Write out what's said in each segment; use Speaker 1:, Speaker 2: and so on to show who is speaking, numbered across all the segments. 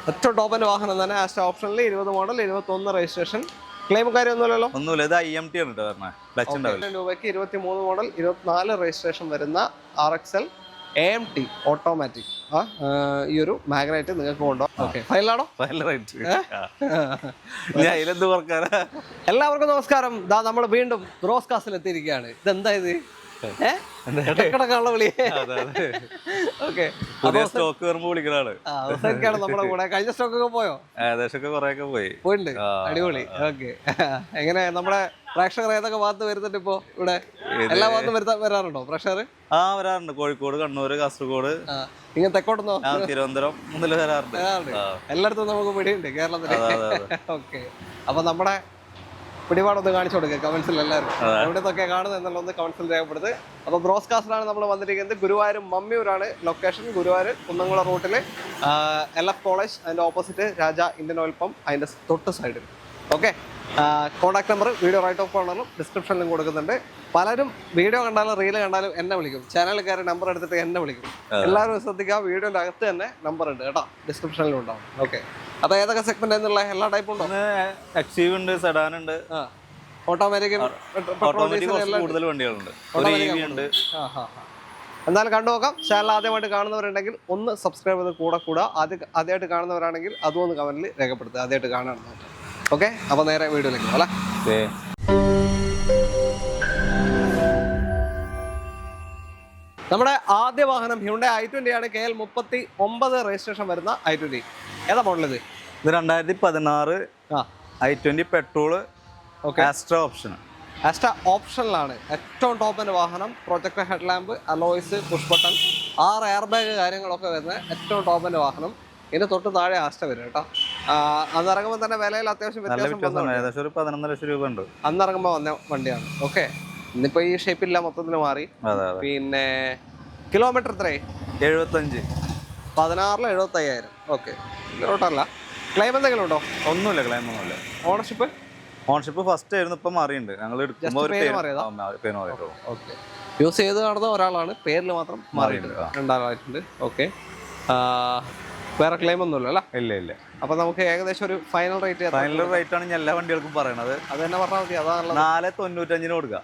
Speaker 1: ഏറ്റവും ടോപ്പിന്റെ വാഹനം തന്നെ ആസ്റ്റ ഓപ്ഷനിൽ 20 മോഡൽ 21 രജിസ്ട്രേഷൻ. ക്ലെയിം കാര്യമൊന്നുമില്ലല്ലോ?
Speaker 2: ഒന്നുമില്ല, ഇത് IMT ആണ്.
Speaker 1: രൂപയ്ക്ക് 23 മോഡൽ 24 രജിസ്ട്രേഷൻ വരുന്ന RXL AMT ഓട്ടോമാറ്റിക് ഈ ഒരു മാഗ്നൈറ്റ് നിങ്ങൾക്ക് കൊണ്ടുപോകാം. ഓക്കെ, ഫൈനലാണോ? എല്ലാവർക്കും നമസ്കാരം. നമ്മൾ വീണ്ടും ബ്രോസ് കാസിൽ എത്തിയിരിക്കുകയാണ്. ഇതെന്താ ഇത്? വിളി. ഓക്കെ, നമ്മുടെ കൂടെ കഴിഞ്ഞ സ്റ്റോക്കൊക്കെ പോയോ? പോയിട്ടുണ്ട്. അടിപൊളി. ഓക്കെ, എങ്ങനെ നമ്മുടെ പ്രേക്ഷകർ ഏതൊക്കെ ഭാഗത്ത് വരുന്നുണ്ട് ഇപ്പൊ ഇവിടെ? എല്ലാ ഭാഗത്തും വരാറുണ്ടോ പ്രേക്ഷകർ?
Speaker 2: വരാറുണ്ട്. കോഴിക്കോട്, കണ്ണൂര്, കാസർഗോഡ്,
Speaker 1: ഇങ്ങനെ തെക്കോട്ടുന്നോ?
Speaker 2: തിരുവനന്തപുരം മുതൽ വരാറുണ്ട്.
Speaker 1: എല്ലായിടത്തും നമുക്ക് പിടിയുണ്ട് കേരളത്തില്. ഓക്കെ, അപ്പൊ നമ്മുടെ പിടിപാടൊന്ന് കാണിച്ചു കൊടുക്കുക കമന്റ്സിൽ. എല്ലാവരും എവിടെയൊക്കെ കാണുന്നത് എന്നുള്ള ഒന്ന് കമന്റ്സിൽ രേഖപ്പെടുത്ത്. അപ്പോൾ ബ്രോസ് കാസിലാണ് നമ്മൾ വന്നിരിക്കുന്നത്. ഗുരുവായൂർ മമ്മിയൂരാണ് ലൊക്കേഷൻ. ഗുരുവായൂർ കുന്നംകുളം റൂട്ടിൽ LF കോളേജ്, അതിൻ്റെ opposite Raja Indian oil pump, അതിൻ്റെ തൊട്ട് സൈഡിൽ. Okay, contact number video right of കോർണറിലും ഡിസ്ക്രിപ്ഷനിലും കൊടുക്കുന്നുണ്ട്. പലരും വീഡിയോ കണ്ടാലും റീല് കണ്ടാലും എന്നെ വിളിക്കും. ചാനലിൽ കയറി നമ്പർ എടുത്തിട്ട് എന്നെ വിളിക്കും. എല്ലാവരും ശ്രദ്ധിക്കുക, വീഡിയോൻ്റെ അകത്ത് തന്നെ നമ്പർ ഉണ്ട് കേട്ടോ, ഡിസ്ക്രിപ്ഷനിലും ഉണ്ടാവും. ഓക്കെ, അപ്പോൾ ഏതൊക്കെ സെഗ്മെന്റ് എന്നുള്ള എല്ലാ ടൈപ്പും ഉണ്ടോ?
Speaker 2: എക്സീവ് ഉണ്ട്, സെഡാൻ ഉണ്ട്,
Speaker 1: ഓട്ടോമാറ്റിക്
Speaker 2: കൂടുതൽ വണ്ടികളുണ്ട്.
Speaker 1: എന്തായാലും കണ്ടു നോക്കാം. ചാനൽ ആദ്യമായിട്ട് കാണുന്നവരുണ്ടെങ്കിൽ ഒന്ന് സബ്സ്ക്രൈബ് ചെയ്ത് കൂടെ ആദ്യമായിട്ട് കാണുന്നവരാണെങ്കിൽ അതും ഒന്ന് കമന്റിൽ രേഖപ്പെടുത്തുക, ആദ്യമായിട്ട് കാണാൻ. ഓക്കെ, അപ്പോൾ നേരെ വീഡിയോയിലേക്ക് അല്ലേ. നമ്മുടെ ആദ്യ വാഹനം ഹ്യുണ്ടായി i20 ആണ്. KL 39 രജിസ്ട്രേഷൻ വരുന്ന i20. ഏതാ മോഡൽ ഇത്?
Speaker 2: 2016 i20 petrol. Astra option.
Speaker 1: Astra ഓപ്ഷനിലാണ് ഏറ്റവും ടോപ്പിന്റെ വാഹനം. Projector head lamp, alloys, push button, 6 air bag കാര്യങ്ങളൊക്കെ വരുന്ന ഏറ്റവും ടോപ്പിന്റെ വാഹനം. ഇതിന് തൊട്ട് താഴെ ആസ്റ്റ വരും കേട്ടോ. അന്നിറങ്ങുമ്പോൾ തന്നെ വിലയിൽ അത്യാവശ്യം വ്യത്യാസം,
Speaker 2: ഏകദേശം ഒരു 11 ലക്ഷം രൂപ ഉണ്ട്
Speaker 1: അന്നിറങ്ങുമ്പോൾ വന്ന വണ്ടിയാണ്. ഓക്കെ, ഇന്നിപ്പോ ഈ ഷേപ്പില്ല, മൊത്തത്തിൽ മാറി. പിന്നെ കിലോമീറ്റർ എത്രയായി?
Speaker 2: 75.
Speaker 1: 16 75,000. ഓക്കെ, ഇതിലോട്ടല്ല. ക്ലെയിം എന്തെങ്കിലും ഉണ്ടോ?
Speaker 2: ഒന്നുമില്ല, ക്ലെയിം ഒന്നുമില്ല. ഓണർഷിപ്പ് ഫസ്റ്റ് ആയിരുന്നു, ഇപ്പൊ മാറിയിട്ടുണ്ട്. ഞങ്ങൾ
Speaker 1: യൂസ് ചെയ്ത് നടന്ന ഒരാളാണ്, പേരിൽ മാത്രം മാറിയിട്ടുണ്ട്, രണ്ടാളായിട്ടുണ്ട്. ഓക്കെ, വേറെ ക്ലെയിം ഒന്നുമില്ല അല്ലേ?
Speaker 2: ഇല്ല.
Speaker 1: അപ്പൊ നമുക്ക് ഏകദേശം ഒരു ഫൈനൽ റേറ്റ്
Speaker 2: ആണ് ഞാൻ എല്ലാ വണ്ടികൾക്കും പറയണത്.
Speaker 1: അത് തന്നെ പറഞ്ഞാൽ മതി. അതാണല്ലോ
Speaker 2: 495 കൊടുക്കുക.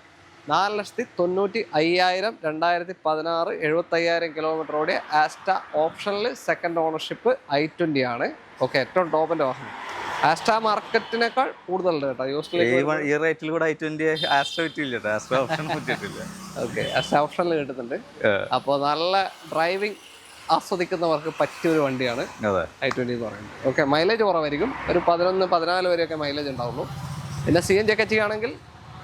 Speaker 1: 4,95,000. 2016 75,000 കിലോമീറ്റർ ഓടിയ ആസ്റ്റ ഓപ്ഷനിൽ സെക്കൻഡ് ഓണർഷിപ്പ് i20 ആണ്. ഓക്കെ, ഏറ്റവും ടോപ്പിന്റെ വാഹനം. ആസ്റ്റ മാർക്കറ്റിനേക്കാൾ കൂടുതലുണ്ട് കേട്ടോ.
Speaker 2: ഈ റേറ്റിൽ കൂടെ i20 ആസ്റ്റ കിട്ടിയില്ല.
Speaker 1: ഓക്കെ, ആസ്റ്റ ഓപ്ഷനിൽ കിട്ടുന്നുണ്ട്. അപ്പോൾ നല്ല ഡ്രൈവിംഗ് ആസ്വദിക്കുന്നവർക്ക് പറ്റിയൊരു വണ്ടിയാണ് i20 എന്ന് പറയുന്നത്. ഓക്കെ, മൈലേജ് കുറവായിരിക്കും, ഒരു 11-14 വരെയൊക്കെ മൈലേജ് ഉണ്ടാവുള്ളൂ. പിന്നെ CNG ഒക്കെ ചെയ്യുകയാണെങ്കിൽ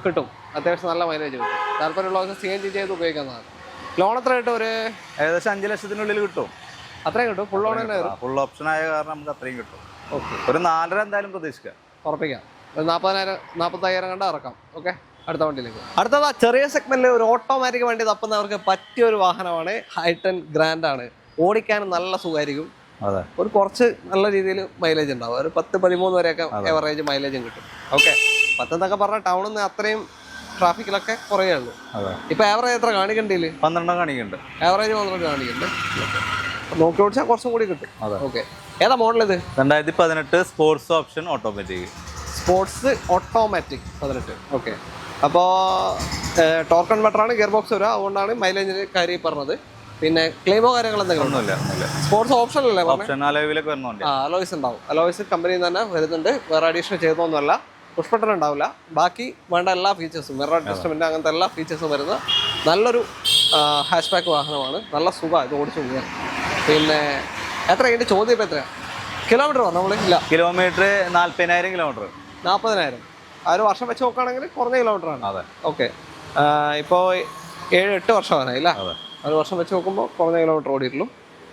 Speaker 1: കിട്ടും, അത്യാവശ്യം നല്ല മൈലേജ് കിട്ടും. താല്പര്യമുള്ളവർക്ക് CNG ചെയ്ത് ഉപയോഗിക്കുന്നതാണ്. ലോൺ എത്ര കിട്ടും? ഒരു
Speaker 2: ഏകദേശം 5 ലക്ഷത്തിനുള്ളിൽ കിട്ടും.
Speaker 1: അത്രയും കിട്ടും? ഫുൾ ലോൺ തന്നെ വരും?
Speaker 2: ഫുൾ ഓപ്ഷൻ ആയ കാരണം നമുക്ക് അത്രയും കിട്ടും.
Speaker 1: ഓക്കെ,
Speaker 2: ഒരു 4.5 എന്തായാലും പ്രതീക്ഷിക്കാം,
Speaker 1: ഉറപ്പിക്കാം. ഒരു 40,000-45,000 കണ്ട ഇറക്കാം. ഓക്കെ, അടുത്ത വണ്ടിയിലേക്ക്. അടുത്തത് ചെറിയ സെഗ്മെന്റിൽ ഒരു ഓട്ടോമാറ്റിക് വണ്ടി തപ്പുന്നവർക്ക് പറ്റിയ ഒരു വാഹനമാണ്. i10 ഗ്രാൻഡ് ആണ്. ഓടിക്കാനും നല്ല സുഖമായിരിക്കും. ഒരു കുറച്ച് നല്ല രീതിയിൽ മൈലേജ് ഉണ്ടാവും. ഒരു 10-13 വരെയൊക്കെ എവറേജ് മൈലേജും കിട്ടും. ഓക്കെ, 10 എന്നൊക്കെ പറഞ്ഞാൽ ടൗണിൽ നിന്ന് അത്രയും ട്രാഫിക്കിലൊക്കെ കുറയേ ഉള്ളൂ. ഇപ്പൊ ആവറേജ് എത്ര കാണിക്കണ്ടില്ല?
Speaker 2: 12 കാണിക്കുന്നുണ്ട്.
Speaker 1: ആവറേജ് 12 കാണിക്കുന്നുണ്ട്. നോക്കി ഓടിച്ചാൽ കുറച്ചും കൂടി കിട്ടും. ഓക്കെ, ഏതാ മോഡൽ ഇത്?
Speaker 2: 2018 sports option automatic.
Speaker 1: Sports automatic 18. Okay, അപ്പോൾ ടോർക്ക് കൺവെർട്ടർ ആണ്, ഗിയർ ബോക്സ് വരിക. അതുകൊണ്ടാണ് മൈലേജിന് കാര്യം പറഞ്ഞത്. പിന്നെ ക്ലെയിമോ കാര്യങ്ങൾ എന്തെങ്കിലും
Speaker 2: ഒന്നുമില്ല.
Speaker 1: സ്പോർട്സ് ഓപ്ഷൻ അല്ലേ?
Speaker 2: അലോയ്സ്
Speaker 1: ഉണ്ടാവും. അലോയ്സ് കമ്പനിയിൽ തന്നെ വരുന്നുണ്ട്, വേറെ അഡീഷണൽ ചെയ്തൊന്നുമല്ല. പുഷ് ബട്ടൺ ഉണ്ടാവില്ല. ബാക്കി വേണ്ട എല്ലാ ഫീച്ചേഴ്സും, മിറർ അഡ്ജസ്റ്റ്മെന്റ് അങ്ങനത്തെ എല്ലാ ഫീച്ചേഴ്സും വരുന്ന നല്ലൊരു ഹാഷ് ബാക്ക് വാഹനമാണ്. നല്ല സുഖമാണ് ഇത് ഓടിച്ചു പോകാൻ. പിന്നെ എത്ര ഇതിന്റെ ചോദ്യം ഇപ്പം എത്രയാണ്? കിലോമീറ്റർ നമ്മൾ ഇല്ല,
Speaker 2: കിലോമീറ്റർ 40,000 കിലോമീറ്റർ.
Speaker 1: 40,000. ആ ഒരു വർഷം വെച്ച് നോക്കുകയാണെങ്കിൽ കുറഞ്ഞ കിലോമീറ്റർ ആണ്. ഓക്കെ, ഇപ്പോൾ 7-8 വർഷമാണ് ഇല്ല, ഒരു വർഷം വെച്ച് നോക്കുമ്പോൾ കുറഞ്ഞ കിലോമീറ്റർ ഓടിയിട്ടുള്ളൂ.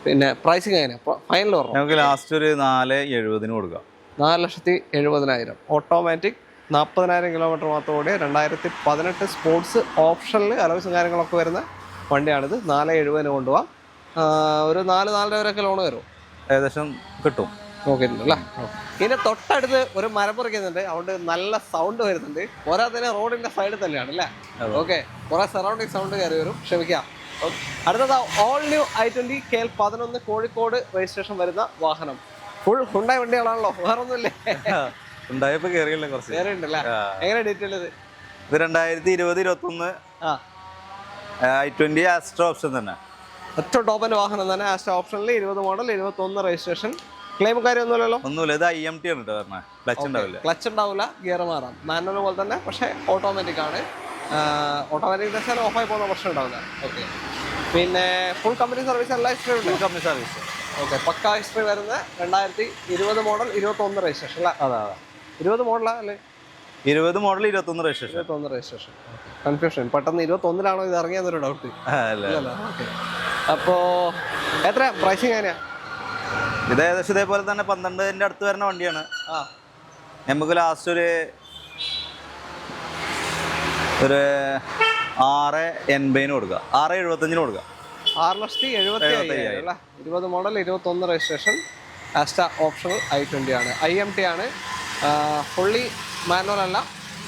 Speaker 1: പിന്നെ പ്രൈസിങ് എങ്ങനെയാണ് ഫൈനൽ പറഞ്ഞു?
Speaker 2: നമുക്ക് ലാസ്റ്റ് ഒരു 4,70 കൊടുക്കാം.
Speaker 1: 4,70,000. ഓട്ടോമാറ്റിക് 40,000 കിലോമീറ്റർ മാത്രം ഓടിയ 2018 സ്പോർട്സ് ഓപ്ഷനിൽ അലോയ്സും കാര്യങ്ങളൊക്കെ വരുന്ന വണ്ടിയാണിത്. 4,70 കൊണ്ടുപോകാം. ഒരു 4-4.5 വരെയൊക്കെ ലോൺ വരും,
Speaker 2: ഏകദേശം കിട്ടും.
Speaker 1: നോക്കിയിട്ടുണ്ടല്ലേ? ഇതിന്റെ തൊട്ടടുത്ത് ഒരു മരം പറിക്കുന്നുണ്ട്, അതുകൊണ്ട് നല്ല സൗണ്ട് വരുന്നുണ്ട്. പോരാത്തതിന് റോഡിന്റെ സൈഡിൽ തന്നെയാണ് അല്ലേ? ഓക്കെ, കുറെ സറൗണ്ടിങ് സൗണ്ട് കയറി വരും, ക്ഷമിക്കാം. അടുത്തത് all new i20 KL 11 Kozhikode registration വരുന്ന വാഹനം. ഫുൾ ഹുണ്ടായി വണ്ടികളാണല്ലോ, വേറെ ഒന്നുമില്ലേ?
Speaker 2: ഉണ്ടായപ്പോ കേറിയല്ലേ കുറച്ച്.
Speaker 1: വേറെ ഉണ്ടല്ലേ? എങ്ങനെ ഡീറ്റെയിൽ ഇത്?
Speaker 2: ഇത് 2020-21 i20 ആസ്ട്രോ ഓപ്ഷൻ തന്നെ.
Speaker 1: ഏറ്റവും ടോപ്പിന്റെ വാഹനം തന്നെ. ആസ്ട്രോ ഓപ്ഷനിൽ 20 മോഡൽ, 21 രജിസ്ട്രേഷൻ. ക്ലെയിം കാര്യമൊന്നുമില്ലല്ലോ?
Speaker 2: ഒന്നുമില്ല. ഇത് IMT ആണ് കേട്ടോ പറഞ്ഞത്. ക്ലച്ച് ഉണ്ടാവില്ല.
Speaker 1: ക്ലച്ച് ഉണ്ടാവില്ല, ഗിയർ മാറാം. മാനുവൽ പോലെ തന്നെ, പക്ഷേ ഓട്ടോമാറ്റിക് ആണ്. ഓട്ടോമാറ്റിക് വെച്ചാൽ ഓഫായി പോകുന്ന പ്രശ്നം ഉണ്ടാവില്ല. ഓക്കെ. പിന്നെ ഫുൾ കമ്പനി സർവീസ് എല്ലാ ഹിസ്റ്ററി ഉണ്ട്?
Speaker 2: Company service.
Speaker 1: ഓക്കെ. പക്കാ ഹിസ്റ്ററി വരുന്ന 2020 മോഡൽ, 21 രജിസ്ട്രേഷൻ അല്ലേ?
Speaker 2: അതാ
Speaker 1: 20 മോഡലാ അല്ലേ?
Speaker 2: 20 മോഡൽ, 21 രജിസ്ട്രേഷൻ.
Speaker 1: 21 രജിസ്ട്രേഷൻ. കൺഫ്യൂഷൻ. പെട്ടെന്ന് 21-ലാണോ ഇത് ഇറങ്ങിയെന്നൊരു ഡൗട്ട്. ഓക്കെ. അപ്പോൾ എത്ര പ്രൈസിങ് എങ്ങനെയാ?
Speaker 2: ഇത് ഏകദേശം ഇതേപോലെ തന്നെ 12-ന്റെ അടുത്ത് വരുന്ന വണ്ടിയാണ്. നമുക്ക് ലാസ്റ്റ് ഒരു 680 കൊടുക്കുക, 675 കൊടുക്കുക.
Speaker 1: 6,75,000 20 model, 21 registration. Asta optional i20 ആണ്. IMT ആണ്. ഫുള്ളി മാനുവൽ അല്ല,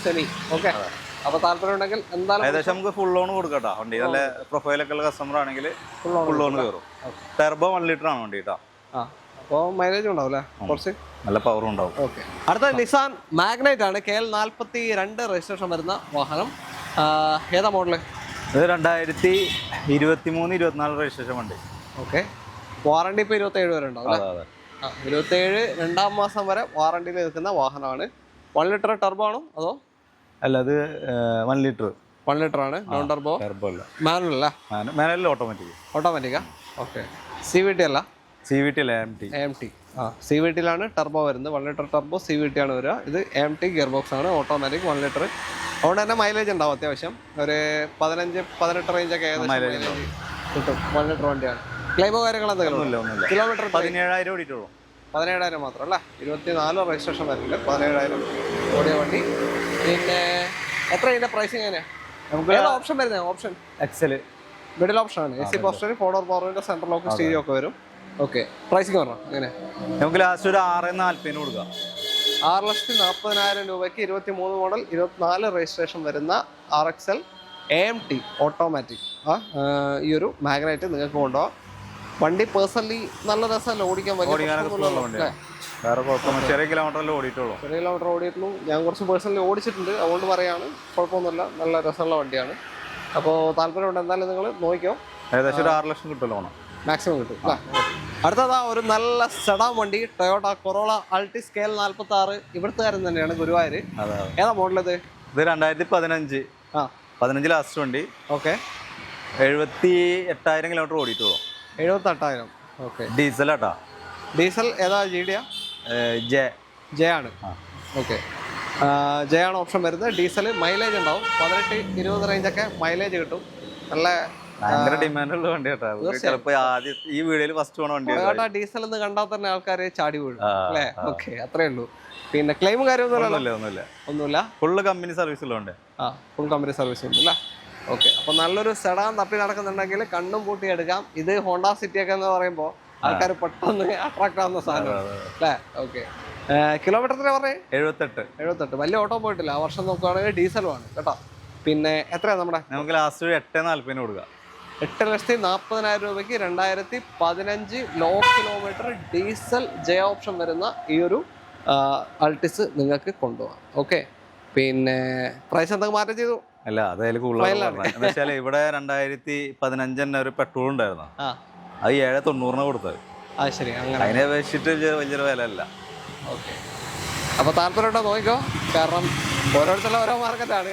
Speaker 1: സെമി. ഓക്കെ. അപ്പൊ താല്പര്യം ഉണ്ടെങ്കിൽ എന്തായാലും
Speaker 2: ഏകദേശം നമുക്ക് ഫുൾ ലോൺ കൊടുക്കട്ടോ. വണ്ടി നല്ല പ്രൊഫൈലൊക്കെ ഉള്ള കസ്റ്റമർ ആണെങ്കിൽ ഫുൾ ലോൺ കയറും. ടെർബോ 1 ലിറ്റർ ആണ് വണ്ടി കേട്ടോ.
Speaker 1: അപ്പോൾ മൈലേജ് ഉണ്ടാവും അല്ലേ? കുറച്ച്
Speaker 2: നല്ല പവറും ഉണ്ടാവും.
Speaker 1: ഓക്കെ. അടുത്ത നിസാൻ മാഗ്നൈറ്റ് ആണ്. KL 42 രജിസ്ട്രേഷൻ വരുന്ന വാഹനം. ഏതാ മോഡല്?
Speaker 2: ഇത് 2023-24 രജിസ്ട്രേഷൻ വണ്ടി.
Speaker 1: ഓക്കെ. വാറണ്ടി ഇപ്പോൾ 27 വരെ ഉണ്ടാവും അല്ലേ? 27 2-ാം മാസം വരെ വാറണ്ടിയിൽ നിൽക്കുന്ന വാഹനമാണ്. 1 ലിറ്റർ ടർബോ ആണോ അതോ?
Speaker 2: അല്ല, അത് 1 ലിറ്റർ.
Speaker 1: 1 ലിറ്റർ ആണ്. Non turbo.
Speaker 2: ടർബോ അല്ല,
Speaker 1: മാനുവൽ അല്ല?
Speaker 2: Manual automatic.
Speaker 1: ഓട്ടോമാറ്റിക്കാ? ഓക്കെ. CVT അല്ല?
Speaker 2: CVT അല്ല, AMT.
Speaker 1: CVT-ലാണ് ടർബോ വരുന്നത്. 1 ലിറ്റർ ടർബോ CVT ആണ് വരിക. ഇത് AMT ഗിയർ ബോക്സ് ആണ്. Automatic 1 litre. അതുകൊണ്ട് തന്നെ മൈലേജ് ഉണ്ടാവും അത്യാവശ്യം. ഒരു 15-18 റേഞ്ചൊക്കെ ഏകദേശം മൈലേജ് കിട്ടും. 1 ലിറ്റർ വണ്ടിയാണ്. ക്ലെയിമോ കാര്യങ്ങൾ എന്തെങ്കിലും? കിലോമീറ്റർ
Speaker 2: 17,000 ഓടിയിട്ടുള്ളൂ.
Speaker 1: 17,000 മാത്രം അല്ല? 24 രജിസ്ട്രേഷൻ വരുന്നുണ്ട്. 17,000 ഓടിയ വണ്ടി. പിന്നെ എത്ര ഇതിന്റെ പ്രൈസിങ് എങ്ങനെയാ? നമുക്ക് ഏതാ ഓപ്ഷൻ വരുന്നത്? ഓപ്ഷൻ
Speaker 2: എക്സൽ
Speaker 1: മിഡിൽ ഓപ്ഷൻ ആണ്. AC poster, 4 power window, central lock, stereo ഒക്കെ വരും. ഓക്കെ. പ്രൈസിങ് പറഞ്ഞോ എങ്ങനെ?
Speaker 2: നമുക്ക് ലാസ്റ്റ് ഒരു 640 കൊടുക്കാം.
Speaker 1: 6,40,000 രൂപയ്ക്ക് 23 മോഡൽ, 24 രജിസ്ട്രേഷൻ വരുന്ന RXL AMT ഓട്ടോമാറ്റിക് ഈ ഒരു മാഗ്നൈറ്റ് നിങ്ങൾക്ക് കൊണ്ടുപോകാം. വണ്ടി പേഴ്സണലി നല്ല രസമല്ല ഓടിക്കാൻ.
Speaker 2: വേറെ ചെറിയ കിലോമീറ്ററിൽ ഓടിയിട്ടുള്ളൂ.
Speaker 1: ചെറിയ കിലോമീറ്റർ ഓടിയിട്ടുള്ളൂ. ഞാൻ കുറച്ച് പേഴ്സണലി ഓടിച്ചിട്ടുണ്ട്, അതുകൊണ്ട് പറയാണ്. കുഴപ്പമൊന്നുമില്ല, നല്ല രസമുള്ള വണ്ടിയാണ്. അപ്പോൾ താല്പര്യമുണ്ട് എന്തായാലും നിങ്ങൾ നോക്കിക്കോ.
Speaker 2: ഏകദേശം ഒരു 6 ലക്ഷം കിട്ടുമല്ലോ,
Speaker 1: മാക്സിമം കിട്ടും. അടുത്തതാ ഒരു നല്ല സെഡാൻ വണ്ടി, ടൊയോട്ട കൊറോള അൾട്ടിസ് KL 46. ഇവിടുത്തുകാരൻ തന്നെയാണ്, ഗുരുവായൂർ. ഏതാ മോഡൽ ഇത്?
Speaker 2: ഇത് 2015 ലാസ്റ്റ് വണ്ടി.
Speaker 1: ഓക്കെ.
Speaker 2: 78,000 കിലോമീറ്റർ ഓടിയിട്ടുള്ളൂ.
Speaker 1: 78,000. ഓക്കെ.
Speaker 2: ഡീസൽ ആട്ടാ.
Speaker 1: ഡീസൽ ഏതാ? GD ജെ ആണ്. ഓക്കെ. ജെ ആണ് ഓപ്ഷൻ വരുന്നത്. ഡീസൽ മൈലേജ് ഉണ്ടാവും. 18-20 റേഞ്ചൊക്കെ മൈലേജ് കിട്ടും. നല്ല
Speaker 2: ഭയങ്കര ഡിമാൻഡുള്ള വണ്ടി കേട്ടോ. ചിലപ്പോ ആദ്യം ഈ വീഡിയോയിൽ ഫസ്റ്റ് പോണ വണ്ടി.
Speaker 1: ഡീസൽ എന്ന് കണ്ടാൽ തന്നെ ആൾക്കാർ ചാടി വീഴും അല്ലേ? ഓക്കെ. അത്രേ ഉള്ളൂ. പിന്നെ ക്ലെയിമും കാര്യമൊന്നുമില്ല.
Speaker 2: ഫുള്ള് കമ്പനി സർവീസ് ഉള്ളതുകൊണ്ട്.
Speaker 1: ഫുൾ കമ്പനി സർവീസ് ഉണ്ട് അല്ലേ? ഓക്കെ. അപ്പൊ നല്ലൊരു സെഡാൻ തപ്പി നടക്കുന്നുണ്ടെങ്കിൽ കണ്ണും പൂട്ടി എടുക്കാം. ഇത് ഹോണ്ട സിറ്റി ഒക്കെ എന്ന് പറയുമ്പോൾ ആൾക്കാർ പെട്ടെന്ന് അട്രാക്ട് ആവുന്ന സാധനം അല്ലേ? ഓക്കെ. കിലോമീറ്ററിന് പറഞ്ഞേ 78. വലിയ ഓട്ടോ പോയിട്ടില്ല. ആ വർഷം നോക്കുകയാണെങ്കിൽ ഡീസലുമാണ് കേട്ടോ. പിന്നെ എത്രയാ നമ്മുടെ? നമുക്ക്
Speaker 2: ലാസ്റ്റ് 840 കൊടുക്കാം.
Speaker 1: 8,40,000 രൂപയ്ക്ക് 2015 low kilometre diesel J option വരുന്ന ഈ ഒരു അൾട്ടിസ് നിങ്ങൾക്ക് കൊണ്ടുപോകാം. ഓക്കെ. പിന്നെ പ്രൈസ് എന്തൊക്കെ മാറ്റം ചെയ്തു?
Speaker 2: അല്ല, അതായത് കൂടുതലാണ്. ഇവിടെ 2015 തന്നെ ഒരു പെട്രോൾ ഉണ്ടായിരുന്നു. അത് 790 കൊടുത്തത്.
Speaker 1: ശരി. അങ്ങനെ
Speaker 2: അതിനെ അപേക്ഷിച്ചിട്ട് വലിയൊരു വില അല്ല.
Speaker 1: ഓക്കെ. അപ്പോൾ താല്പര്യമുണ്ടോ നോക്കിക്കോ. കാരണം ഓരോരുത്തരുടെ ഓരോ മാർക്കറ്റാണ്.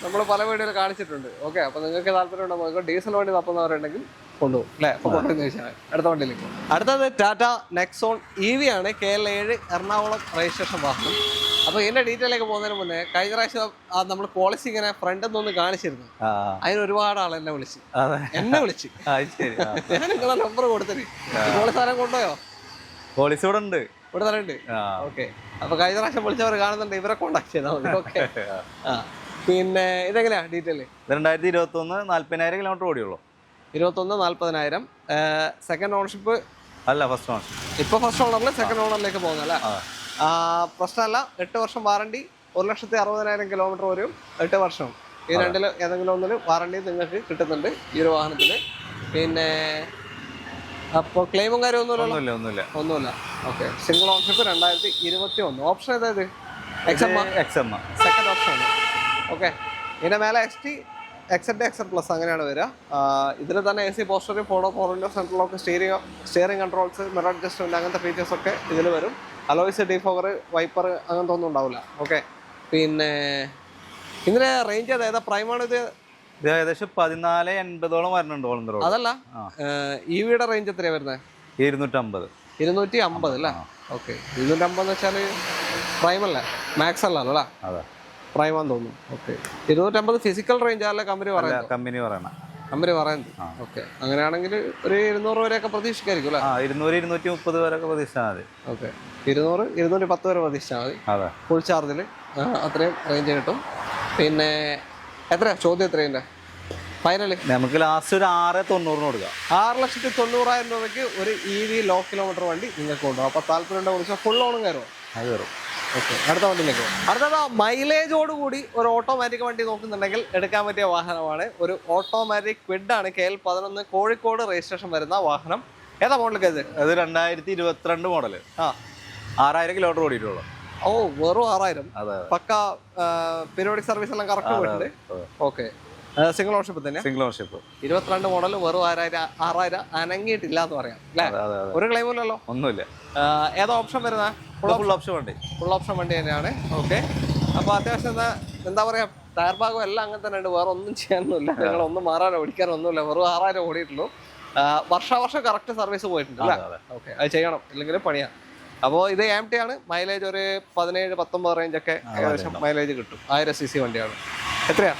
Speaker 1: നമ്മൾ പല വീഡിയോയിൽ കാണിച്ചിട്ടുണ്ട്. ഓക്കെ. അപ്പോൾ നിങ്ങൾക്ക് താല്പര്യമുണ്ടോ നോക്കിക്കോ. ഡീസൽ വണ്ടി തപ്പുന്നവരുണ്ടെങ്കിൽ കൊണ്ടുപോകും അല്ലേ? അപ്പോൾ കൊണ്ടുപോയി ചോദിച്ചാൽ അടുത്ത വണ്ടിയിലേക്ക്. അടുത്തത് ടാറ്റ നെക്സോൺ EV ആണ്. KL 7 എറണാകുളം രജിസ്ട്രേഷൻ വാഹനം. അപ്പോൾ ഇതിന്റെ ഡീറ്റെയിലേക്ക് പോകുന്നതിന് മുന്നേ കഴിഞ്ഞ പ്രാവശ്യം നമ്മൾ പോളിസി ഇങ്ങനെ ഫ്രണ്ടിൽ നിന്ന് കാണിച്ചിരുന്നു. അതിന് ഒരുപാട് ആൾ എന്നെ വിളിച്ചു. ഞാൻ നിങ്ങളെ നമ്പർ കൊടുത്തിട്ട് പോളിസി ആരും കൊണ്ടുപോയോ?
Speaker 2: പോളിസി ഇവിടെ ഉണ്ട്.
Speaker 1: ഇവിടെ തന്നെ ഉണ്ട്. ഓക്കെ. അപ്പൊ കഴിഞ്ഞ പ്രാവശ്യം വിളിച്ചവർ കാണുന്നുണ്ട്, ഇവരെ കോണ്ടാക്ട് ചെയ്താൽ മതി. ഓക്കെ. പിന്നെ ഇതെങ്ങനെയാ ഡീറ്റെയിൽ?
Speaker 2: 2021 40,000 കിലോമീറ്റർ ഓടിയുള്ളൂ.
Speaker 1: 21-40,000. സെക്കൻഡ് ഓണർഷിപ്പ്
Speaker 2: അല്ല, ഫസ്റ്റ് ഓണർ.
Speaker 1: ഇപ്പൊ ഫസ്റ്റ് ഓണറിൽ സെക്കൻഡ് ഓണറിലേക്ക് പോകുന്നല്ലേ? പ്രശ്നമല്ല. 8 വർഷം വാറണ്ടി, 1,60,000 കിലോമീറ്റർ വരും. 8 വർഷം. ഈ രണ്ടിൽ ഏതെങ്കിലും ഒന്നിൽ വാറണ്ടി നിങ്ങൾക്ക് കിട്ടുന്നുണ്ട് ഈ ഒരു വാഹനത്തിന്. പിന്നെ അപ്പോൾ ക്ലെയിമും കാര്യം
Speaker 2: ഒന്നുമില്ല
Speaker 1: ഒന്നുമില്ല. Okay, single ownership 2021. ഓപ്ഷൻ ഏതായത്?
Speaker 2: എക്സ്എം
Speaker 1: സെക്കൻഡ് ഓപ്ഷൻ ആണ്. ഓക്കെ, ഇതിന്റെ മേലെ XT, XZ, XZ പ്ലസ് അങ്ങനെയാണ് വരിക. ഇതിൽ തന്നെ AC പോസ്റ്റർ, ഫോണോ, 4 window, central lock, steering controls, mirror adjustment അങ്ങനത്തെ ഫീച്ചേഴ്സ് ഒക്കെ ഇതിൽ വരും. അലോയ്സ്, ഡിഫോഗർ, വൈപ്പർ അങ്ങനത്തെ ഒന്നും ഉണ്ടാവില്ല. ഓക്കെ, പിന്നെ ഇതിന്റെ റേഞ്ച് ഏതാ? പ്രൈമാണ് ഇത്?
Speaker 2: ഇത് ഏകദേശം 1480 വരുന്നുണ്ട്.
Speaker 1: അതല്ല, EVയുടെ റേഞ്ച് എത്രയാണ് വരുന്നത്?
Speaker 2: 250
Speaker 1: അല്ലേ? ഓക്കെ, 250 വെച്ചാൽ പ്രൈം അല്ലേ, മാക്സ് അല്ല
Speaker 2: അതെ,
Speaker 1: പ്രൈമാന്ന് തോന്നുന്നു. ഓക്കെ, 250 ഫിസിക്കൽ റേഞ്ച് അല്ലേ കമ്പനി പറയുന്നത്? കമ്പനി പറയുന്നത്. ഓക്കെ, അങ്ങനെയാണെങ്കിൽ ഒരു 200 വരെയൊക്കെ പ്രതീക്ഷിക്കായിരിക്കും അല്ലേ?
Speaker 2: 200-230 വരെയൊക്കെ പ്രതീക്ഷിച്ചാൽ മതി.
Speaker 1: ഓക്കെ, 200-210 വരെ പ്രതീക്ഷിച്ചാൽ മതി ഫുൾ ചാർജിൽ. അത്രയും റേഞ്ച് കിട്ടും. പിന്നെ എത്രയാ ചോദ്യം? എത്രയുണ്ട് ഫൈനല്? നമുക്ക് ലാസ്റ്റ് ഒരു 6,90 കൊടുക്കാം. 6,90,000 രൂപയ്ക്ക് ഒരു EV ലോ കിലോമീറ്റർ വണ്ടി നിങ്ങൾക്ക് കൊണ്ടുപോകും. അപ്പോൾ താല്പര്യം വിളിച്ചാൽ ഫുൾ ഓണും കയറുമോ? അത് കയറും. ഓക്കെ, അടുത്ത വണ്ടിയിലേക്ക് പോകും. അടുത്തത് മൈലേജോട് കൂടി ഒരു ഓട്ടോമാറ്റിക് വണ്ടി നോക്കുന്നുണ്ടെങ്കിൽ എടുക്കാൻ പറ്റിയ വാഹനമാണ്. ഒരു ഓട്ടോമാറ്റിക് ക്വിഡാണ്. KL11 കോഴിക്കോട് രജിസ്ട്രേഷൻ വരുന്ന വാഹനം. ഏതാ മോഡലൊക്കെ ഇത്? അത് 2022 മോഡല്. 6000 കിലോമീറ്റർ ഓടിയിട്ടുള്ളൂ. ഓ, വെറും 6000. പക്ക പീരിയോഡിക് സർവീസ് എല്ലാം കറക്റ്റ് പോയിട്ടുണ്ട്. ഓക്കെ, സിംഗിൾ ഓൺഷിപ്പ് തന്നെ. 22 മോഡൽ, വെറും 6000 അനങ്ങിയിട്ടില്ല എന്ന് പറയാം അല്ലേ? ഒരു ക്ലെയിമും ഇല്ലല്ലോ? ഒന്നുമില്ല. ഏതാ ഓപ്ഷൻ വരുന്നത്? ഫുൾ ഓപ്ഷൻ വണ്ടി തന്നെയാണ്. ഓക്കെ, അപ്പോൾ അത്യാവശ്യം എന്താ പറയാ, ടയർ ഭാഗം എല്ലാം അങ്ങനെ തന്നെ ഉണ്ട്. വേറെ ഒന്നും ചെയ്യാനൊന്നുമില്ല. നിങ്ങൾ ഒന്നും മാറാനോ ഓടിക്കാനൊന്നുമില്ല. വെറും 6000 ഓടിയിട്ടുള്ളൂ. വർഷം കറക്റ്റ് സർവീസ് പോയിട്ടുണ്ട് അല്ലേ? ഓക്കെ, അത് ചെയ്യണം, ഇല്ലെങ്കിൽ പണിയാണ്. അപ്പോൾ ഇത് AMT ആണ്. മൈലേജ് ഒരു 17-19 റേഞ്ചൊക്കെ ഏകദേശം മൈലേജ് കിട്ടും. 1000 cc വണ്ടിയാണ്. എത്രയാ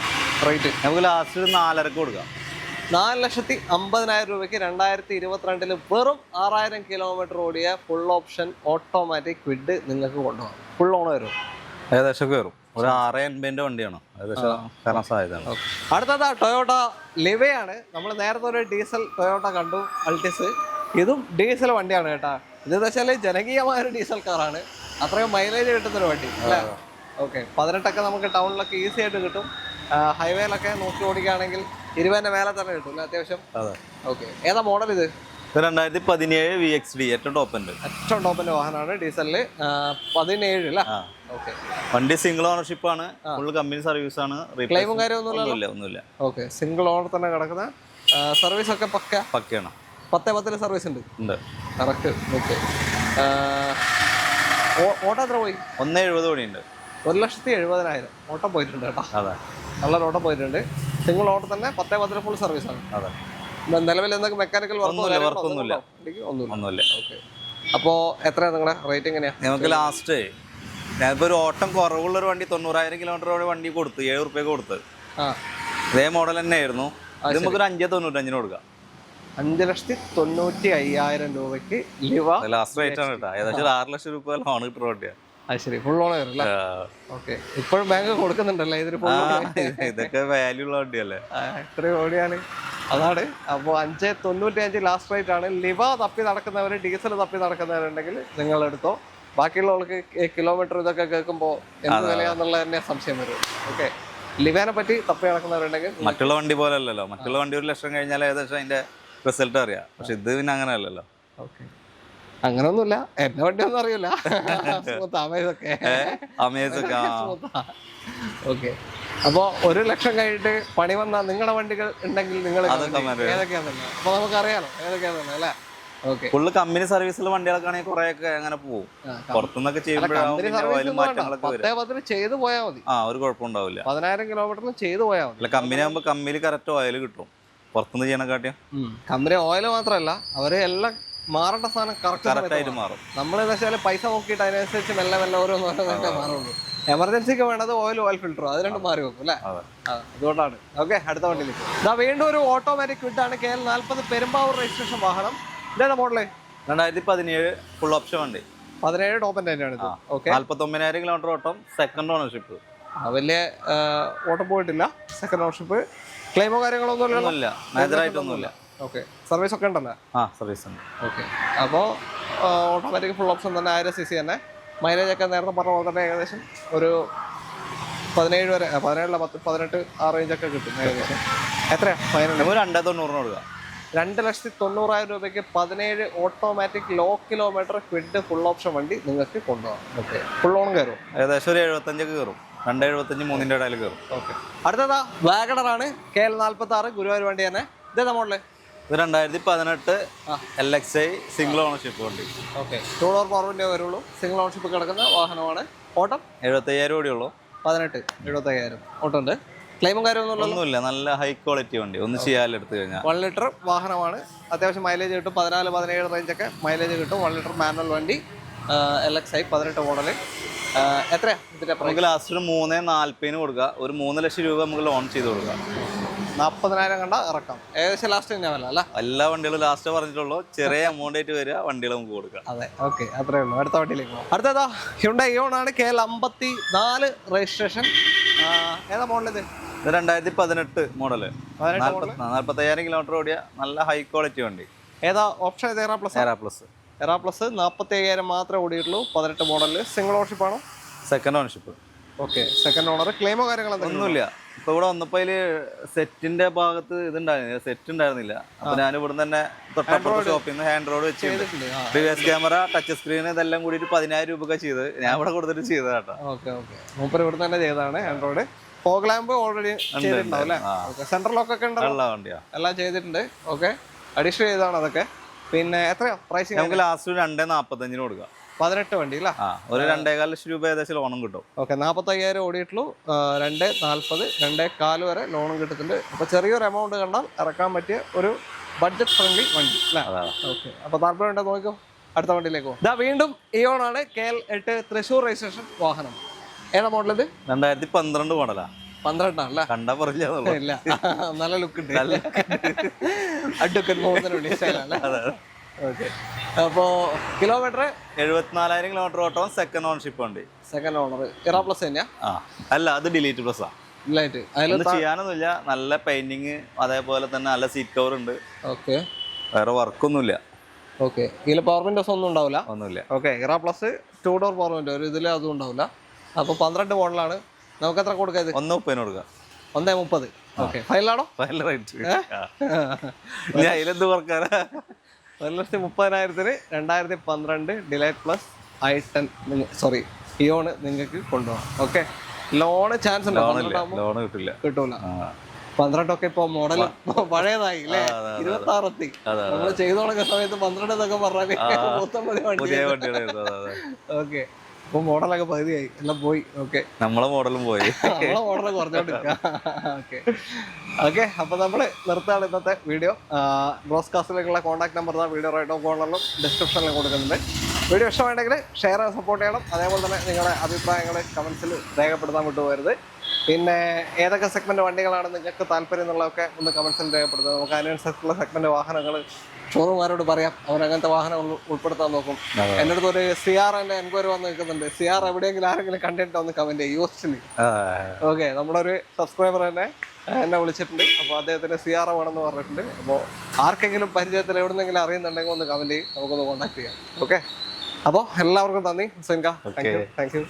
Speaker 1: റേറ്റ്? നമുക്ക് ലാസ്റ്റ് 4,500 കൊടുക്കാം. 4,50,000 രൂപയ്ക്ക് 2022 വെറും 6000 കിലോമീറ്റർ ഓടിയ ഫുൾ ഓപ്ഷൻ ഓട്ടോമാറ്റിക് ക്വിഡ് നിങ്ങൾക്ക് കൊണ്ടുപോകാം. ഫുൾ ഓൺ വരും, ഏകദേശം കയറും. ഒരു 680 വണ്ടിയാണ് കയറാൻ സാധ്യതയാണ്. അടുത്തത് ടൊയോട്ട ലിവയാണ്. നമ്മൾ നേരത്തെ ഒരു ഡീസൽ ടൊയോട്ട കണ്ടു, അൾട്ടിസ്. ഇതും ഡീസൽ വണ്ടിയാണ് കേട്ടാ. ഇതെന്ന് വെച്ചാൽ ജനകീയമായൊരു ഡീസൽ കാറാണ്. അത്രയും മൈലേജ് കിട്ടുന്നൊരു വണ്ടി അല്ലേ? ഓക്കെ, 18 നമുക്ക് ടൗണിലൊക്കെ ഈസി ആയിട്ട് കിട്ടും. ഹൈവേയിലൊക്കെ നോക്കി ഓടിക്കുകയാണെങ്കിൽ 20 മേലെ തന്നെ കിട്ടും അത്യാവശ്യം. ഓക്കെ, ഏതാ മോഡൽ ഇത്? 2017 VXD ഏറ്റവും ടോപ്പിന്റെ വാഹനമാണ്. ഡീസലില് 17 അല്ലേ? ഓക്കെ, വണ്ടി സിംഗിൾ ഓണർഷിപ്പ് ആണ്. ഫുൾ കമ്പനി സർവീസ് ആണ്. ക്ലെയിമും കാര്യമൊന്നുമില്ല. ഓക്കെ, സിംഗിൾ ഓണർ തന്നെ കിടക്കുന്ന സർവീസ് ഒക്കെ പക്കയാണ്. 10-10 സർവീസ് ഉണ്ട് കറക്റ്റ്. ഓക്കെ, ഓട്ടോ എത്ര പോയി? 170 ഓടിയുണ്ട്. 1,70,000 ഓട്ടം പോയിട്ടുണ്ട് കേട്ടോ. നല്ലൊരു ഓട്ടം പോയിട്ടുണ്ട്. സിംഗിൾ ഓട്ടോ തന്നെ 10-10 ഫുൾ സർവീസ് ആണ്. നിലവിൽ എന്തൊക്കെ മെക്കാനിക്കൽ ഒന്നുമില്ല. ഓക്കെ, അപ്പോൾ എത്രയാണ് നിങ്ങളുടെ റേറ്റ്? എങ്ങനെയാണ്? നമുക്ക് ലാസ്റ്റ് ഞാനിപ്പോൾ ഒരു ഓട്ടം കുറവുള്ളൊരു വണ്ടി 90,000 കിലോമീറ്റർ വണ്ടി കൊടുത്തു, 7 റുപ്യക്ക് കൊടുത്ത്. ഇതേ മോഡൽ തന്നെ ആയിരുന്നു. ഇത് നമുക്കൊരു 5,95 കൊടുക്കാം. 5,95,000 രൂപയ്ക്ക് ലിവ. ലാസ്റ്റ് റേറ്റ് ആണ് കേട്ടോ. ഏകദേശം 6 ലക്ഷം രൂപ ലോൺ കിട്ടുന്ന വണ്ടിയാണ്. അത് ശരി, ഫുൾ ഓൺ ആയിരുന്നു. ഓക്കെ, ഇപ്പോഴും ബാങ്ക് കൊടുക്കുന്നുണ്ടല്ലേ ഇതിന്? ഇതൊക്കെ വാല്യൂ ഉള്ള വണ്ടിയല്ലേ? എത്രയും ഓടിയാണ് അതാണ്. അപ്പോൾ 5,95 ലാസ്റ്റ് റേറ്റ് ആണ്. ലിവ തപ്പി നടക്കുന്നവർ, ഡീസൽ തപ്പി നടക്കുന്നവരുണ്ടെങ്കിൽ നിങ്ങൾ എടുത്തോ. ബാക്കിയുള്ളവർക്ക് കിലോമീറ്റർ ഇതൊക്കെ കേൾക്കുമ്പോൾ എന്ത് വിലയാന്നുള്ള തന്നെ സംശയം വരും. ഓക്കെ, ലിവേനെ പറ്റി തപ്പി നടക്കുന്നവരുണ്ടെങ്കിൽ. മറ്റുള്ള വണ്ടി പോലെ അല്ലല്ലോ. മറ്റുള്ള വണ്ടി 1 ലക്ഷം കഴിഞ്ഞാൽ ഏകദേശം അതിന്റെ റിസൾട്ട് അറിയാം. പക്ഷെ ഇത് പിന്നെ അങ്ങനെ അല്ലല്ലോ. ഓക്കെ, അങ്ങനൊന്നുമില്ല. എന്റെ വണ്ടി ഒന്നും അറിയില്ല. ഓക്കെ, അപ്പൊ 1 ലക്ഷം കഴിഞ്ഞിട്ട് പണി വന്ന നിങ്ങളുടെ വണ്ടികൾ ഉണ്ടെങ്കിൽ നിങ്ങൾ ഏതൊക്കെയാണെന്നല്ല അപ്പൊ നമുക്ക് അറിയാലോ ഏതൊക്കെയാണെന്നല്ല അല്ലേ? ഓക്കെ, ഫുള്ള് കമ്പനി സർവീസിലെ വണ്ടികളൊക്കെ ആണെങ്കിൽ കുറെ ഒക്കെ അങ്ങനെ പോകും. പുറത്തുനിന്നൊക്കെ ചെയ്ത് പോയാൽ മതി. ഒരു കുഴപ്പമുണ്ടാവില്ല. 10,000 കിലോമീറ്ററിന് ചെയ്ത് പോയാൽ മതി. കമ്പനി ആകുമ്പോൾ കമ്പനി കറക്റ്റ് ഓയിൽ കിട്ടും. പുറത്തുനിന്ന് ചെയ്യണക്കാട്ടിയും കമ്പനി ഓയിൽ മാത്രമല്ല, അവര് എല്ലാം മാറേണ്ട സാധനം കറക്റ്റ് മാറും. നമ്മളെന്ന് വെച്ചാൽ പൈസ നോക്കിയിട്ട് അതിനനുസരിച്ച് മെല്ലെ ഓരോന്നോരോന്നൊക്കെ മാറുള്ളൂ. എമർജൻസിക്ക് വേണ്ടത് ഓയിൽ ഫിൽറ്ററോ അത് രണ്ടും മാറി വെക്കും അല്ലേ? അതുകൊണ്ടാണ്. ഓക്കെ, അടുത്ത വണ്ടിയിലേക്ക്. ഇതാ വീണ്ടും ഒരു ഓട്ടോമാറ്റിക് ക്വിഡാണ്. KL40 പെരുമ്പാവൂർ രജിസ്ട്രേഷൻ വാഹനം. ഇതേതാ മോഡല്? 2017 ഫുൾ ഓപ്ഷൻ വണ്ടി. 17 ടോപ്പ് തന്നെയാണ് ഇത്. ഓക്കെ, 49,000 കിലോമീറ്റർ ഓട്ടം, സെക്കൻഡ് ഓണർഷിപ്പ്. വലിയ ഓട്ടം പോയിട്ടില്ല. Second ownership. ക്ലെയിമോ കാര്യങ്ങളൊന്നുമില്ല. മേജറായിട്ടൊന്നുമില്ല. ഓക്കെ, സർവീസ് ഒക്കെ ഉണ്ടല്ലോ? സർവീസ് ഉണ്ട്. ഓക്കെ, അപ്പോൾ ഓട്ടോമാറ്റിക് ഫുൾ ഓപ്ഷൻ തന്നെ, 1000 cc തന്നെ. മൈലേജ് ഒക്കെ നേരത്തെ പറഞ്ഞ പോലെ തന്നെ ഏകദേശം ഒരു 17 വരെ, 17 18 ആ റേഞ്ചൊക്കെ കിട്ടും ഏകദേശം. എത്രയാ ഫൈനൽ? 2,90 കൊടുക്കുക. 2,90,000 രൂപയ്ക്ക് 17 automatic low kilometre Kwid full option വണ്ടി നിങ്ങൾക്ക് കൊണ്ടുപോകാം. ഓക്കെ, ഫുൾ ഓൺ കയറും,
Speaker 2: ഏകദേശം ഒരു 75 കയറും, 275 3ന്റെ ഇടയിൽ കയറും.
Speaker 1: ഓക്കെ. അടുത്തതാ വാഗണറാണ്, KL46 ഗുരുവായൂർ വണ്ടി തന്നെ. ഇതേതാ മോഡല്?
Speaker 2: ഇത് 2018 LXI സിംഗിൾ ഓണർഷിപ്പ് വണ്ടി.
Speaker 1: ഓക്കെ, 2 ഡോർ പവർ വിൻഡോ വരുള്ളൂ, സിംഗിൾ ഓണർഷിപ്പ് കിടക്കുന്ന വാഹനമാണ്. ഓട്ടം
Speaker 2: 75,000 കൂടിയുള്ളൂ.
Speaker 1: 18-75,000 ഓട്ടം ഉണ്ട്. ക്ലെയിമും കാര്യമൊന്നുമില്ല,
Speaker 2: നല്ല ഹൈ ക്വാളിറ്റി വണ്ടി, ഒന്നും ചെയ്യാതെ എടുത്തു കഴിഞ്ഞാൽ.
Speaker 1: 1 ലിറ്റർ വാഹനമാണ്, അത്യാവശ്യം മൈലേജ് കിട്ടും, 14-17 റേഞ്ചൊക്കെ മൈലേജ് കിട്ടും. 1 ലിറ്റർ മാനുവൽ വണ്ടി, LXI 18 മോഡല്. എത്രയാ ഇതിന്റെ?
Speaker 2: നമുക്ക് ലാസ്റ്റ് ഒരു 3,40,000 കൊടുക്കുക, ഒരു 3 ലക്ഷം രൂപ നമുക്ക് ലോൺ ചെയ്ത് കൊടുക്കാം.
Speaker 1: 40,000 കണ്ട ഇറക്കാം, ഏകദേശം ലാസ്റ്റ് തന്നെ വില അല്ല?
Speaker 2: എല്ലാ വണ്ടികളും ലാസ്റ്റ് പറഞ്ഞിട്ടുള്ളൂ, ചെറിയ എമൗണ്ട് ആയിട്ട് വരിക, വണ്ടികൾ നമുക്ക് കൊടുക്കാം.
Speaker 1: അതെ, ഓക്കെ, അത്രേ ഉള്ളൂ. അടുത്ത വണ്ടിയിലേക്ക് പോകാം. അടുത്തതാ ഹ്യുണ്ടായി ഇയോൺ ആണ്, KL54 രജിസ്ട്രേഷൻ. ഏതാ മോഡൽ ഇത്?
Speaker 2: ഇത് 2018 മോഡല്, 45,000 കിലോമീറ്റർ ഓടിയ നല്ല ഹൈ ക്വാളിറ്റി വണ്ടി.
Speaker 1: ഏതാ ഓപ്ഷൻ? ഇത് എറാ പ്ലസ്. എറാ പ്ലസ് 45,000 മാത്രമേ ഓടിയിട്ടുള്ളൂ, 18 മോഡല്. സിംഗിൾ ഓണർഷിപ്പ് ആണോ?
Speaker 2: Second ownership.
Speaker 1: Okay, second owner. ക്ലെയിമോ കാര്യങ്ങളോ?
Speaker 2: ഒന്നുമില്ല. ഇപ്പൊ ഇവിടെ വന്നപ്പോ അതില് സെറ്റിന്റെ ഭാഗത്ത് ഇതുണ്ടായിരുന്നില്ല, സെറ്റ് ഉണ്ടായിരുന്നില്ല. അപ്പൊ ഞാൻ ഇവിടെ തന്നെ തൊട്ടപ്പുറത്ത് ഷോപ്പിൽ നിന്ന് ഹാൻഡ് റോഡ് വെച്ച് റിവേഴ്സ് ക്യാമറ, ടച്ച് സ്ക്രീൻ, ഇതെല്ലാം കൂടിയിട്ട് 10,000 രൂപ ചെയ്ത് ഞാൻ ഇവിടെ കൊടുത്തിട്ട് ചെയ്തതാട്ടോ.
Speaker 1: ഓക്കെ, മൂപ്പർ ഇവിടെ തന്നെ ചെയ്തതാണ്. Hand road fog lamp already ചെയ്തിട്ടുണ്ടാവും അല്ലേ? സെൻട്രൽ ലോക്ക് ഒക്കെ ഉണ്ടല്ലോ, എല്ലാം ചെയ്തിട്ടുണ്ട്. ഓക്കെ, അഡീഷണൽ ചെയ്താണ് അതൊക്കെ. പിന്നെ എത്രയോ പ്രൈസിങ്? നമുക്ക്
Speaker 2: ലാസ്റ്റ് 2,45,000 കൊടുക്കാം.
Speaker 1: 18 വണ്ടി അല്ല,
Speaker 2: ഒരു 2,15 ലക്ഷം രൂപ ഏകദേശം ലോണും കിട്ടും.
Speaker 1: ഓക്കെ, 45,000 ഓടിയിട്ടുള്ളൂ, 2,40, 2,4 വരെ ലോണും കിട്ടുന്നുണ്ട്. അപ്പൊ ചെറിയൊരു എമൗണ്ട് കണ്ടാൽ ഇറക്കാൻ പറ്റിയ ഒരു ബഡ്ജറ്റ് ഫ്രണ്ട്ലി വണ്ടി അല്ലേ? ഓക്കെ, അപ്പൊ താല്പര്യം ഉണ്ടോ നോക്കോ. അടുത്ത വണ്ടിയിലേക്ക് പോകും. ഇതാ വീണ്ടും ഇയോൺ ആണ്, KL8 തൃശ്ശൂർ രജിസ്ട്രേഷൻ വാഹനം. ഏതാ മോഡൽ ഇത്?
Speaker 2: 2012 മോഡലാ.
Speaker 1: 12 ആണല്ലേ?
Speaker 2: കണ്ടാ പറഞ്ഞില്ല,
Speaker 1: ഇല്ല, നല്ല ലുക്ക് ഉണ്ട്, അഡ്വക്കറ്റ് മോഹൻദാൻ സ്റ്റൈലല്ലേ? ഓക്കെ, അപ്പോ കിലോമീറ്റർ
Speaker 2: 74,000 കിലോമീറ്റർ ഓട്ടം, സെക്കൻഡ് ഓണർഷിപ്പ് ഉണ്ട്.
Speaker 1: Second owner. എറാ പ്ലസ് തന്നെയാ?
Speaker 2: അല്ല, അത് ഡിലീറ്റ് പ്ലസ്. ചെയ്യാനൊന്നുമില്ല, നല്ല പെയിന്റിങ്, അതേപോലെ തന്നെ നല്ല സീറ്റ് കവർ ഉണ്ട്.
Speaker 1: ഓക്കെ,
Speaker 2: വേറെ വർക്കൊന്നുമില്ല.
Speaker 1: ഓക്കെ, ഇതിൽ പവർ വിൻഡോസ് ഒന്നും ഉണ്ടാവില്ല?
Speaker 2: ഒന്നുമില്ല.
Speaker 1: Okay, Era plus 2 door power window, ഒരു ഇതിൽ അതും ഉണ്ടാവില്ല. അപ്പൊ 12 മോഡലാണ്. നമുക്ക് എത്ര കൊടുക്കാം ഇത്?
Speaker 2: 1,30 കൊടുക്കാം.
Speaker 1: 1,30. ഓക്കെ, ഫൈനലാണോ?
Speaker 2: ഫൈനൽ റേറ്റ് അതിലെന്ത് വർക്കാനാ?
Speaker 1: 1,30,000-ന് 2012 Delight plus i10 sorry Eon നിങ്ങൾക്ക് കൊണ്ടുപോകാം. ഓക്കെ, ലോണ് ചാൻസ് ഉണ്ടോ?
Speaker 2: ലോൺ കിട്ടില്ല,
Speaker 1: കിട്ടൂല. 12 ഒക്കെ ഇപ്പൊ മോഡൽ പഴയതായി അല്ലേ? 26 എത്തി. നമ്മള് ചെയ്തു തുടങ്ങിയ സമയത്ത് 12 എന്നൊക്കെ പറഞ്ഞാൽ. ഓക്കെ, അപ്പൊ മോഡലൊക്കെ പകുതിയായി, എല്ലാം പോയി. ഓക്കെ,
Speaker 2: നമ്മളെ മോഡലും പോയി,
Speaker 1: നമ്മളെ മോഡൽ കുറഞ്ഞോണ്ടിരിക്കുക. ഓക്കെ, ഓക്കെ, അപ്പൊ നമ്മള് നിർത്താണ് ഇന്നത്തെ വീഡിയോ. ബ്രോഡ്കാസ്റ്റിലേക്കുള്ള കോൺടാക്ട് നമ്പർ വീഡിയോ റൈറ്റ് കോർണറിലും ഡിസ്ക്രിപ്ഷനിലും കൊടുക്കുന്നുണ്ട്. വീഡിയോ ഇഷ്ടമാണെങ്കിൽ ഷെയർ ചെയ്ത് സപ്പോർട്ട് ചെയ്യണം. അതേപോലെ തന്നെ നിങ്ങളുടെ അഭിപ്രായങ്ങൾ കമൻസിൽ രേഖപ്പെടുത്താൻ വിട്ടുപോകരുത്. പിന്നെ ഏതൊക്കെ സെഗ്മെന്റ് വണ്ടികളാണ് നിങ്ങൾക്ക് താല്പര്യം എന്നുള്ളതൊക്കെ ഒന്ന് കമൻസിൽ രേഖപ്പെടുത്തുക. നമുക്ക് അതിനനുസരിച്ചുള്ള സെഗ്മെന്റ് വാഹനങ്ങൾ ഷോറൂമാരോട് പറയാം, അവരങ്ങനത്തെ വാഹനം ഉൾപ്പെടുത്താൻ നോക്കും. എൻ്റെ അടുത്ത് ഒരു CR എൻക്വയറി വന്ന് നിൽക്കുന്നുണ്ട്. CR എവിടെയെങ്കിലും ആരെങ്കിലും കണ്ടിട്ട് ഒന്ന് കമന്റ് ചെയ്യും യൂസ്റ്റിന്. ഓക്കെ, നമ്മുടെ ഒരു സബ്സ്ക്രൈബർ തന്നെ എന്നെ വിളിച്ചിട്ടുണ്ട്. അപ്പോൾ അദ്ദേഹത്തിന് CR വേണമെന്ന് പറഞ്ഞിട്ടുണ്ട്. അപ്പോൾ ആർക്കെങ്കിലും പരിചയത്തിൽ എവിടെന്നെങ്കിലും അറിയുന്നുണ്ടെങ്കിൽ ഒന്ന് കമന്റ് ചെയ്യും, നമുക്കൊന്ന് കോൺടാക്ട് ചെയ്യാം. ഓക്കെ, അപ്പോൾ എല്ലാവർക്കും നന്ദി. ഹുസൈൻക, താങ്ക് യു.